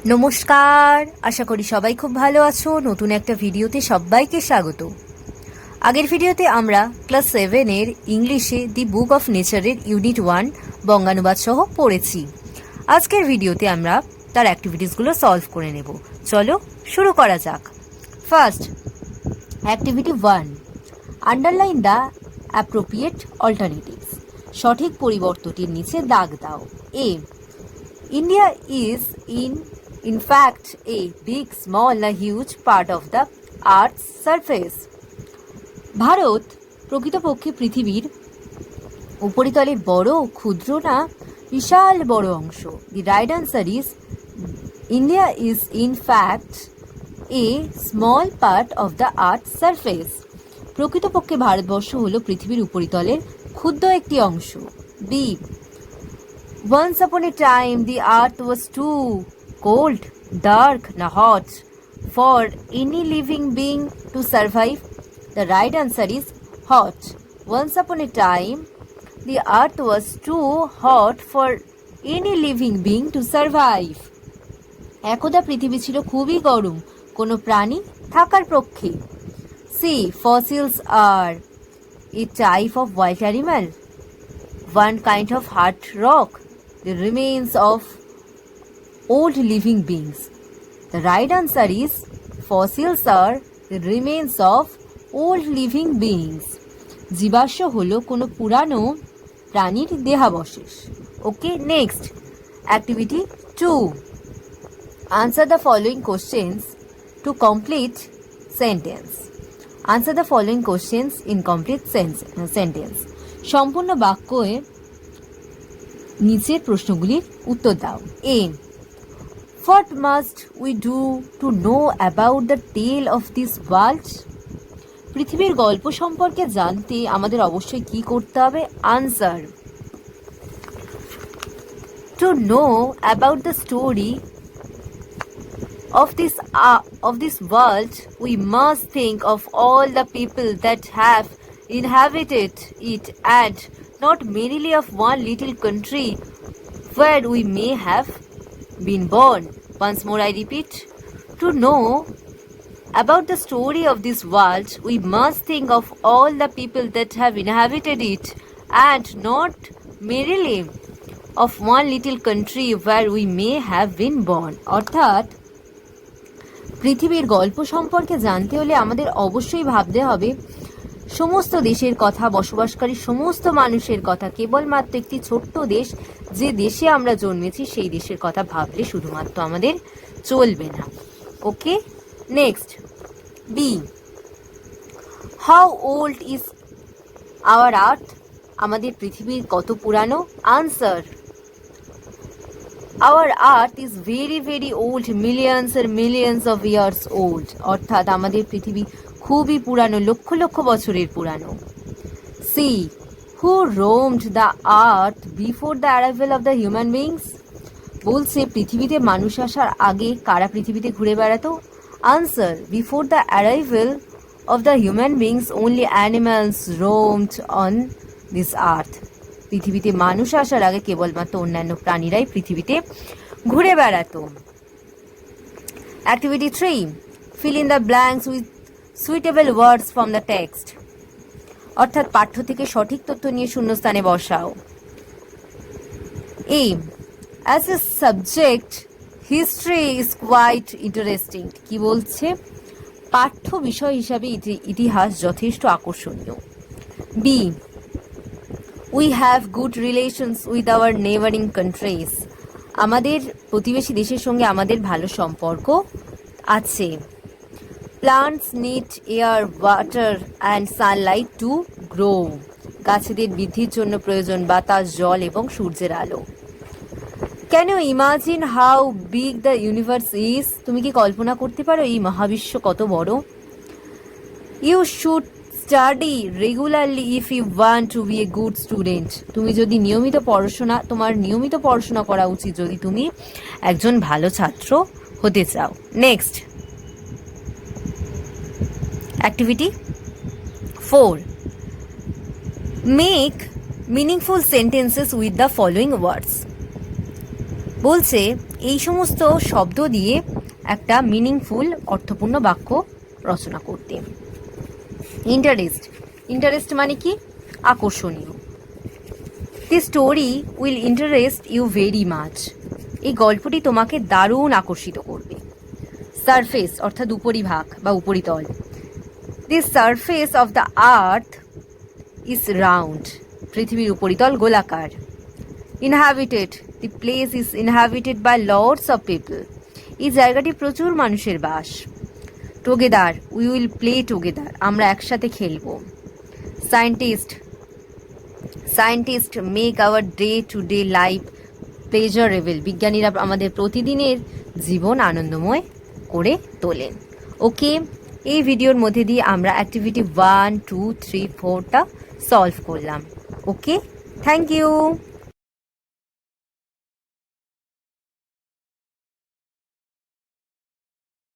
নমস্কার, আশা করি সবাই খুব ভালো আছো। নতুন একটা ভিডিওতে সবাইকে স্বাগত। আগের ভিডিওতে আমরা ক্লাস 7-এর ইংলিশে দি বুক অফ নেচারের ইউনিট 1 বঙ্গানুবাদ সহ পড়েছি। আজকের ভিডিওতে আমরা তার অ্যাক্টিভিটিসগুলো সলভ করে নেব। চলো শুরু করা যাক। First activity 1, underline the appropriate alternatives. সঠিক পরিবর্তনটির নিচে দাগ দাও। এ, India is in fact a big, small, a huge part of the Earth's surface. Bharat প্রকৃতপক্ষে পৃথিবীর উপরিতলে বড়, ক্ষুদ্র না বিশাল বড় অংশ। The right answer is India is in fact a small part of the Earth's surface. প্রকৃতপক্ষে ভারতবর্ষ হলো পৃথিবীর উপরিতলের ক্ষুদ্র একটি অংশ। B, once upon a time, the earth was too cold, dark, and hot for any living being to survive. The right answer is hot. Once upon a time, the earth was too hot for any living being to survive. একদা পৃথিবী ছিল খুবই গরম কোনো প্রাণী থাকার পক্ষে। C, fossils are a type of wild animal, one kind of hard rock, the remains of old living beings. The right answer is fossils are the remains of old living beings. জীবাশ্ম হলো কোনো পুরানো প্রাণীর দেহাবশেষ। ওকে, next activity 2, answer the following questions to complete sentence. Answer the following questions in complete sentence. সম্পূর্ণ বাক্যে নিচের প্রশ্নগুলির উত্তর দাও। এ, what must we do to know about the tale of this world? পৃথিবীর গল্প সম্পর্কে জানতে আমাদের অবশ্যই কি করতে হবে? Answer, to know about the story of this world, we must think of all the people that have inhabited it, and not merely of one little country where we may have been born. Once more I repeat, to know about the story of this world, we must think of all the people that have inhabited it, and not merely of one little country where we may have been born. অর্থাৎ পৃথিবীর গল্প সম্পর্কে জানতে হলে আমাদের অবশ্যই ভাবতে হবে সমস্ত দেশের কথা, বসবাসকারী সমস্ত মানুষের কথা। কেবলমাত্র একটি ছোট্ট দেশ, যে দেশে আমরা জন্মেছি সেই দেশের কথা ভাবলে শুধুমাত্র আমাদের চলবে না। Okay, next B, how old is our earth? আমাদের পৃথিবীর কত পুরানো? Answer, our earth is very very old, millions আর মিলিয়ন্স অফ ইয়ার্স ওল্ড। অর্থাৎ আমাদের পৃথিবী খুবই পুরানো, লক্ষ লক্ষ বছরের পুরানো। C, who roamed the earth before the arrival of the human beings? বলছে পৃথিবীতে মানুষ আসার আগে কারা পৃথিবীতে ঘুরে বেড়াতো? Answer, before the arrival of the human beings only animals roamed on this আর্থ। পৃথিবীতে মানুষ আসার আগে কেবলমাত্র অন্যান্য প্রাণীরাই পৃথিবীতে ঘুরে বেড়াতো। Activity 3, fill in the blanks with suitable words from the text. অর্থাৎ পাঠ্য থেকে সঠিক তথ্য নিয়ে শূন্যস্থানে বসাও। এ, as a subject history is quite interesting. কি বলছে? পাঠ্য বিষয় হিসাবে ইতিহাস যথেষ্ট আকর্ষণীয়। বি, we have good relations with our neighboring countries. আমাদের প্রতিবেশী দেশের সঙ্গে আমাদের ভালো সম্পর্ক আছে। Plants need air, water and sunlight to grow. গাছেদের বৃদ্ধির জন্য প্রয়োজন বাতাস, জল এবং সূর্যের আলো। Can you imagine how big the universe is? তুমি কি কল্পনা করতে পারো এই মহাবিশ্ব কত বড়? You should study regularly if you want to be a good student. তুমি যদি তোমার নিয়মিত পড়াশোনা করা উচিত যদি তুমি একজন ভালো ছাত্র হতে চাও। Next activity 4, make meaningful sentences with the following words. বলছে এই সমস্ত শব্দ দিয়ে একটা মিনিংফুল অর্থপূর্ণ বাক্য রচনা করতে। ইন্টারেস্ট মানে কি? আকর্ষণীয়। The story will interest you very much. এই গল্পটি তোমাকে দারুণ আকর্ষিত করবে। সারফেস অর্থাৎ উপরিভাগ বা উপরিতল। The surface of the earth is round. পৃথিবীর উপরিতল গোলাকার। Inhabited, the place is inhabited by lots of people. এই জায়গাটি প্রচুর মানুষের বাস। Together, we will play together. আমরা একসাথে খেলবো। Scientist make our day to day life pleasurable. বিজ্ঞানীরা আমাদের প্রতিদিনের জীবন আনন্দময় করে তোলেন। ওকে, এই ভিডিওর মধ্যে দিয়ে আমরা অ্যাক্টিভিটি 1, 2, 3, 4টা সলভ করলাম। ওকে, থ্যাংক ইউ।